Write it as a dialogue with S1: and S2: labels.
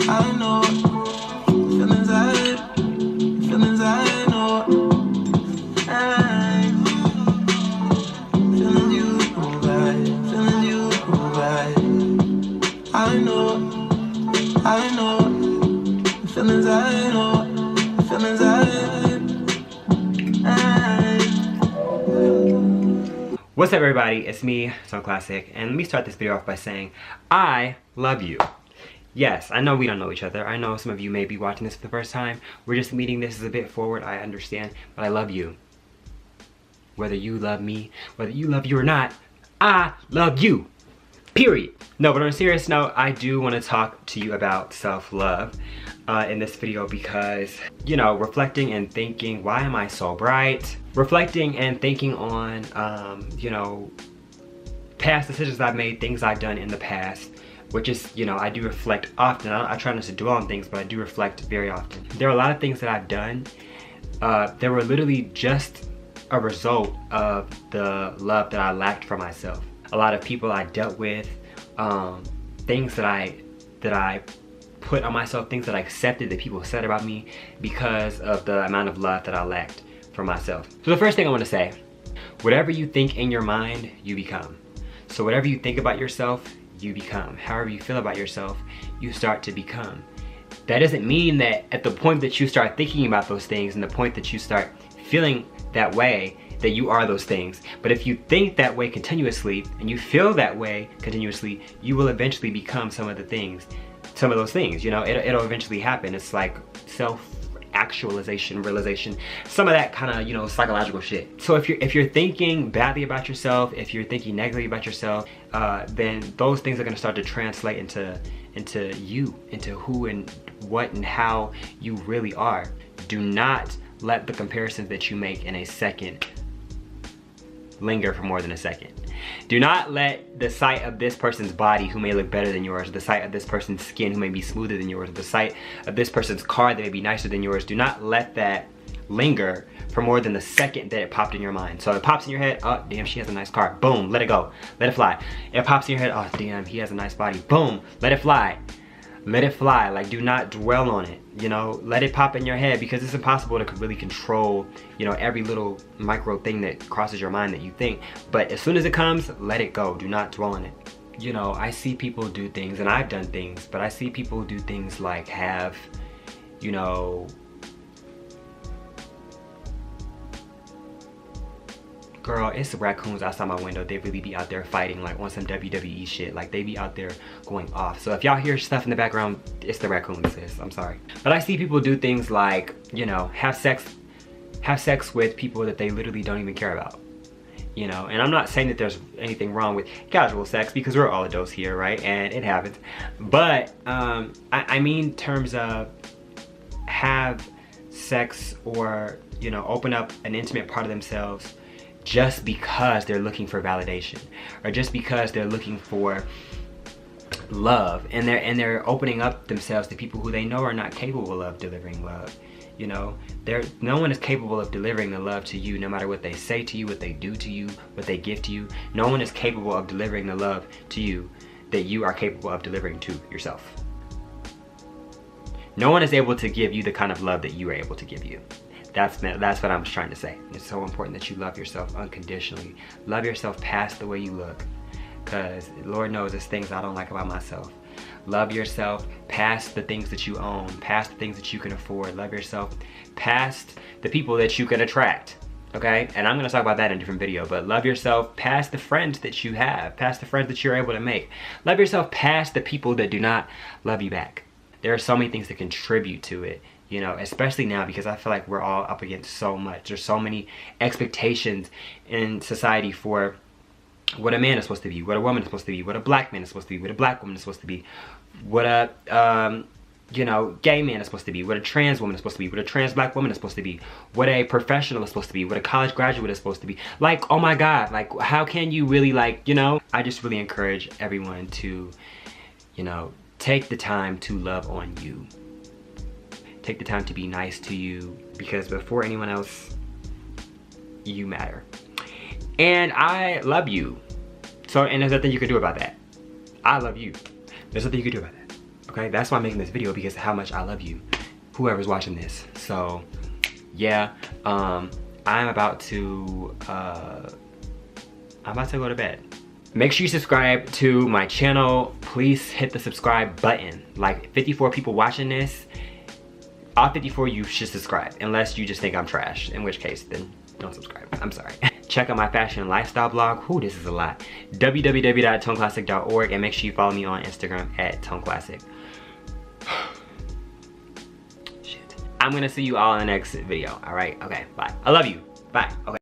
S1: I know. Feelings I know. I feelings you provide. Feelings you provide. I know. Feelings I know. Feelings
S2: What's up, everybody? It's me, ToneClassic, and let me start this video off by saying I love you. Yes, I know we don't know each other. I know some of you may be watching this for the first time. We're just meeting. This is a bit forward, I understand, but I love you. Whether you love me, whether you love you or not, I love you. Period. No, but on a serious note, I do want to talk to you about self-love in this video because, you know, reflecting and thinking, why am I so bright? Reflecting and thinking on, you know, past decisions I've made, things I've done in the past, which is, you know, I do reflect often. I try not to dwell on things, but I do reflect very often. There are a lot of things that I've done that were literally just a result of the love that I lacked for myself. A lot of people I dealt with, things that I put on myself, things that I accepted that people said about me because of the amount of love that I lacked for myself. So the first thing I want to say, whatever you think in your mind, you become. So whatever you think about yourself, you become. However you feel about yourself, you start to become. That doesn't mean that at the point that you start thinking about those things and the point that you start feeling that way, that you are those things. But if you think that way continuously and you feel that way continuously, you will eventually become some of those things, you know, it'll eventually happen. It's like self-actualization, realization, some of that kind of, you know, psychological shit. So if you're thinking badly about yourself, if you're thinking negatively about yourself, then those things are gonna start to translate into you, into who and what and how you really are. Do not let the comparisons that you make in a second linger for more than a second. Do not let the sight of this person's body who may look better than yours, the sight of this person's skin who may be smoother than yours, the sight of this person's car that may be nicer than yours, do not let that linger for more than the second that it popped in your mind. So it pops in your head, oh damn, she has a nice car, boom, let it go, let it fly. It pops in your head, oh damn, he has a nice body, boom, let it fly. Let it fly. Like, do not dwell on it, you know, let it pop in your head, because it's impossible to really control, you know, every little micro thing that crosses your mind that you think. But as soon as it comes, let it go. Do not dwell on it. You know, I see people do things, and I've done things, but I see people do things like have, you know, girl, it's the raccoons outside my window. They really be out there fighting like on some WWE shit. Like, they be out there going off. So if y'all hear stuff in the background, it's the raccoons, sis. I'm sorry. But I see people do things like, you know, have sex with people that they literally don't even care about. You know, and I'm not saying that there's anything wrong with casual sex, because we're all adults here, right? And it happens. But I mean in terms of have sex or, you know, open up an intimate part of themselves just because they're looking for validation, or just because they're looking for love, and they're opening up themselves to people who they know are not capable of delivering love. You know, no one is capable of delivering the love to you, no matter what they say to you, what they do to you, what they give to you. No one is capable of delivering the love to you that you are capable of delivering to yourself. No one is able to give you the kind of love that you are able to give you. That's what I'm trying to say. It's so important that you love yourself unconditionally. Love yourself past the way you look, because Lord knows there's things I don't like about myself. Love yourself past the things that you own, past the things that you can afford. Love yourself past the people that you can attract, okay? And I'm gonna talk about that in a different video, but love yourself past the friends that you have, past the friends that you're able to make. Love yourself past the people that do not love you back. There are so many things that contribute to it. You know, especially now, because I feel like we're all up against so much. There's so many expectations in society for what a man is supposed to be, what a woman is supposed to be, what a black man is supposed to be, what a black woman is supposed to be, what a, you know, gay man is supposed to be, what a trans woman is supposed to be, what a trans black woman is supposed to be, what a professional is supposed to be, what a college graduate is supposed to be. Like, oh my God, like, how can you really, like, you know? I just really encourage everyone to, you know, take the time to love on you. Take the time to be nice to you, because before anyone else, you matter. And I love you. So, and there's nothing you can do about that. I love you. There's nothing you can do about that. Okay, that's why I'm making this video, because of how much I love you, whoever's watching this. So yeah, I'm about to go to bed. Make sure you subscribe to my channel. Please hit the subscribe button. Like 54 people watching this, all 54 you should subscribe, unless you just think I'm trash, in which case then don't subscribe. I'm sorry. Check out my fashion and lifestyle blog. Ooh, this is a lot. www.toneclassic.org, and make sure you follow me on Instagram at ToneClassic. Shit. I'm gonna see you all in the next video. All right. Okay. Bye. I love you. Bye. Okay.